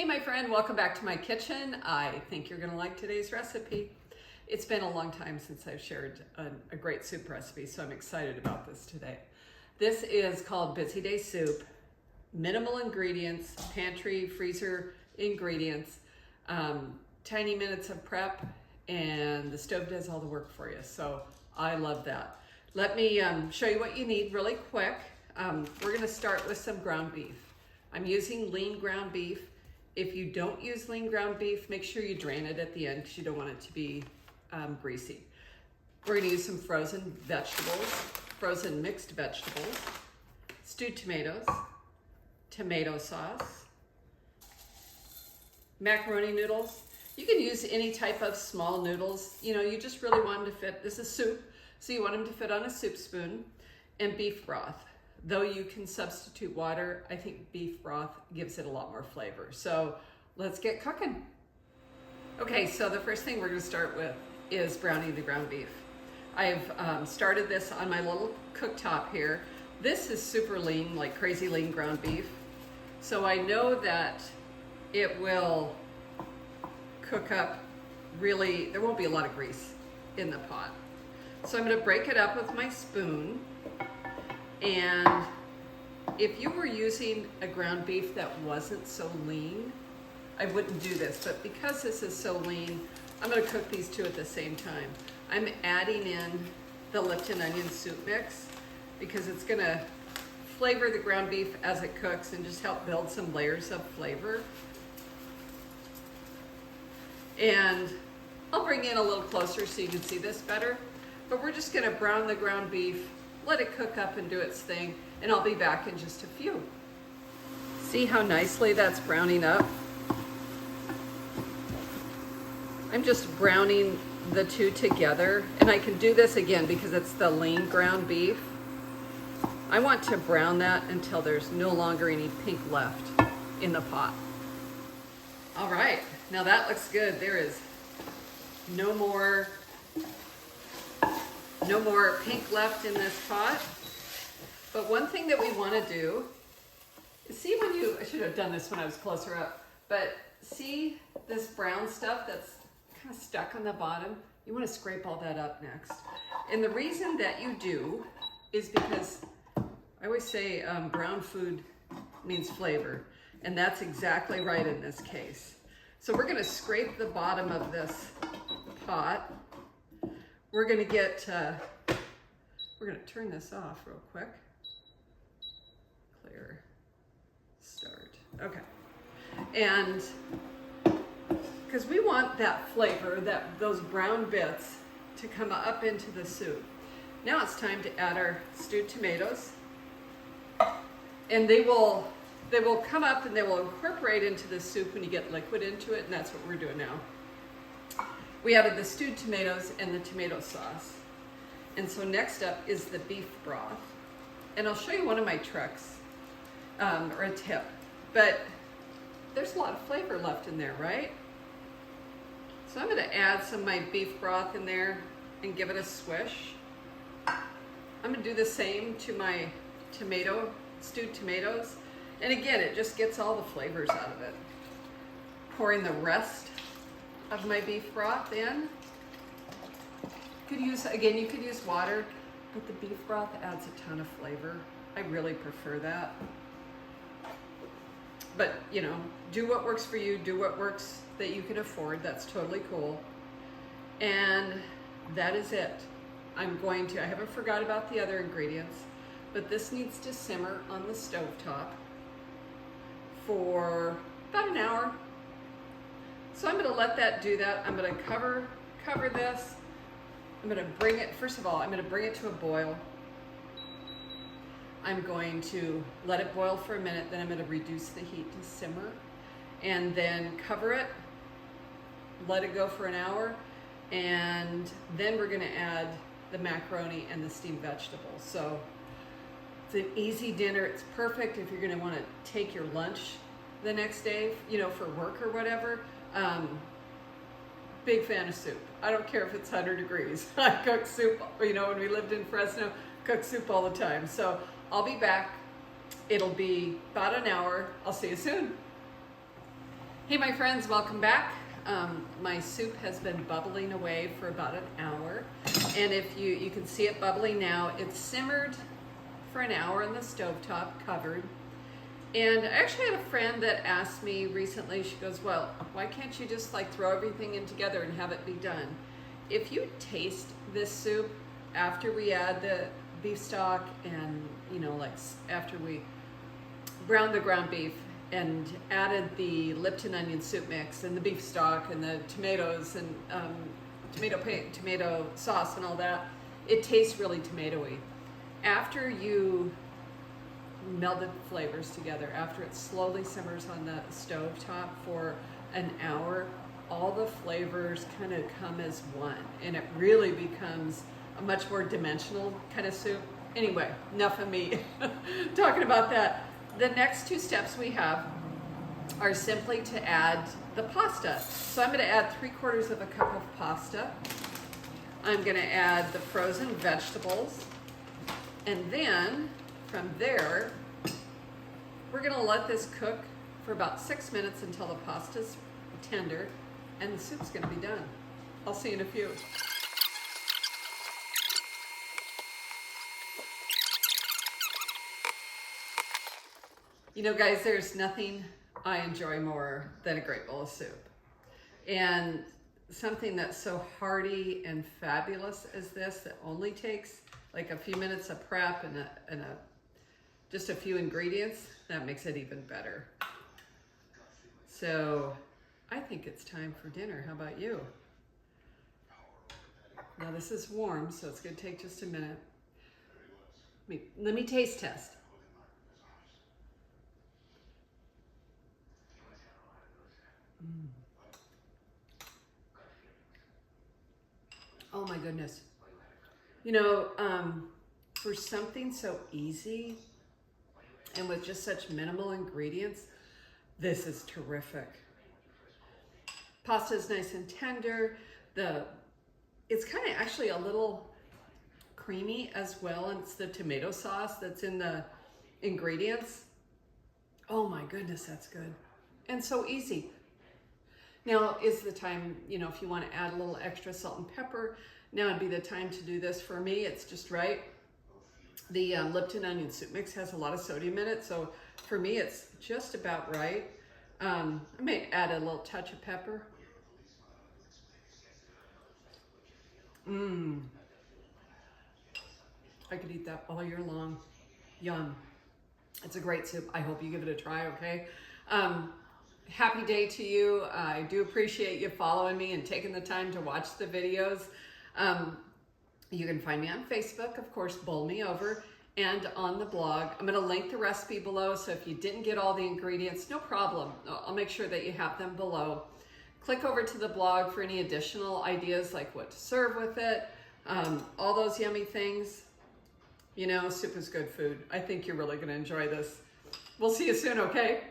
my friend, welcome back to my kitchen. I think you're gonna like today's recipe. It's been a long time since I've shared a great soup recipe, so I'm excited about this today. This is called Busy Day Soup. Minimal ingredients, pantry, freezer ingredients, tiny minutes of prep, and the stove does all the work for you. So I love that. Let me show you what you need really quick. We're gonna start with some ground beef. I'm using lean ground beef. If you don't use lean ground beef, make sure you drain it at the end because you don't want it to be greasy. We're gonna use some frozen vegetables, frozen mixed vegetables, stewed tomatoes, tomato sauce, macaroni noodles. You can use any type of small noodles. You know, you just really want them to fit. This is soup, so you want them to fit on a soup spoon, and beef broth. Though you can substitute water, I think beef broth gives it a lot more flavor. So let's get cooking. Okay, so the first thing we're gonna start with is browning the ground beef. I've started this on my little cooktop here. This is super lean, like crazy lean ground beef. So I know that it will cook up really, there won't be a lot of grease in the pot. So I'm gonna break it up with my spoon. And if you were using a ground beef that wasn't so lean, I wouldn't do this, but because this is so lean, I'm gonna cook these two at the same time. I'm adding in the Lipton onion soup mix because it's gonna flavor the ground beef as it cooks and just help build some layers of flavor. And I'll bring in a little closer so you can see this better, but we're just gonna brown the ground beef, let it cook up and do its thing, and I'll be back in just a few. See how nicely that's browning up? I'm just browning the two together, and I can do this again because it's the lean ground beef. I want to brown that until there's no longer any pink left in the pot. All right, now that looks good. There is no more pink left in this pot. But one thing that we want to do is see when you, I should have done this when I was closer up, but see this brown stuff that's kind of stuck on the bottom? You want to scrape all that up next. And the reason that you do is because I always say brown food means flavor, and that's exactly right in this case. So we're going to scrape the bottom of this pot. We're going to we're going to turn this off real quick. Clear, start. Okay. And because we want that flavor, those brown bits to come up into the soup. Now it's time to add our stewed tomatoes. And they will come up and they will incorporate into the soup when you get liquid into it, and that's what we're doing now. We added the stewed tomatoes and the tomato sauce. And so next up is the beef broth. And I'll show you one of my tricks, or a tip. But there's a lot of flavor left in there, right? So I'm gonna add some of my beef broth in there and give it a swish. I'm gonna do the same to my stewed tomatoes. And again, it just gets all the flavors out of it. Pouring the rest of my beef broth in. You could use water, but the beef broth adds a ton of flavor. I really prefer that. But you know, do what works for you, do what works that you can afford. That's totally cool. And that is it. I haven't forgot about the other ingredients, but this needs to simmer on the stovetop for about an hour. So I'm gonna let that do that. I'm gonna cover this. I'm gonna bring it, first of all, I'm gonna bring it to a boil. I'm going to let it boil for a minute, then I'm gonna reduce the heat to simmer, and then cover it, let it go for an hour, and then we're gonna add the macaroni and the steamed vegetables. So it's an easy dinner. It's perfect if you're gonna wanna take your lunch the next day, you know, for work or whatever. Big fan of soup. I don't care if it's 100 degrees. I cook soup, you know, when we lived in Fresno, cook soup all the time. So I'll be back. It'll be about an hour. I'll see you soon. Hey my friends, welcome back. My soup has been bubbling away for about an hour, and if you can see it bubbling now, it's simmered for an hour on the stovetop, covered. And I actually had a friend that asked me recently, she goes, well, why can't you just like throw everything in together and have it be done? If you taste this soup after we add the beef stock and, you know, like after we browned the ground beef and added the Lipton onion soup mix and the beef stock and the tomatoes and tomato sauce and all that, it tastes really tomatoey. After you meld the flavors together, after it slowly simmers on the stove top for an hour, all the flavors kind of come as one, and it really becomes a much more dimensional kind of soup. Anyway, enough of me talking about that. The next two steps we have are simply to add the pasta. So I'm going to add 3/4 of a cup of pasta. I'm going to add the frozen vegetables, and then from there we're going to let this cook for about 6 minutes until the pasta's tender and the soup's going to be done. I'll see you in a few. You know, guys, there's nothing I enjoy more than a great bowl of soup. And something that's so hearty and fabulous as this, that only takes like a few minutes of prep and just a few ingredients, that makes it even better. So I think it's time for dinner. How about you? Now this is warm, so it's gonna take just a minute. Let me taste test. Oh my goodness. You know, for something so easy and with just such minimal ingredients, this is terrific. Pasta is nice and tender. It's kind of actually a little creamy as well, and it's the tomato sauce that's in the ingredients. Oh my goodness, that's good. And so easy. Now is the time, you know, if you want to add a little extra salt and pepper, now would be the time to do this. For me, it's just right. The Lipton onion soup mix has a lot of sodium in it, so for me, it's just about right. I may add a little touch of pepper. I could eat that all year long. Yum. It's a great soup. I hope you give it a try, okay? Happy day to you. I do appreciate you following me and taking the time to watch the videos. You can find me on Facebook, of course, bowl me over, and on the blog. I'm going to link the recipe below, so if you didn't get all the ingredients, no problem. I'll make sure that you have them below. Click over to the blog for any additional ideas, like what to serve with it, all those yummy things. You know, soup is good food. I think you're really going to enjoy this. We'll see you soon, okay?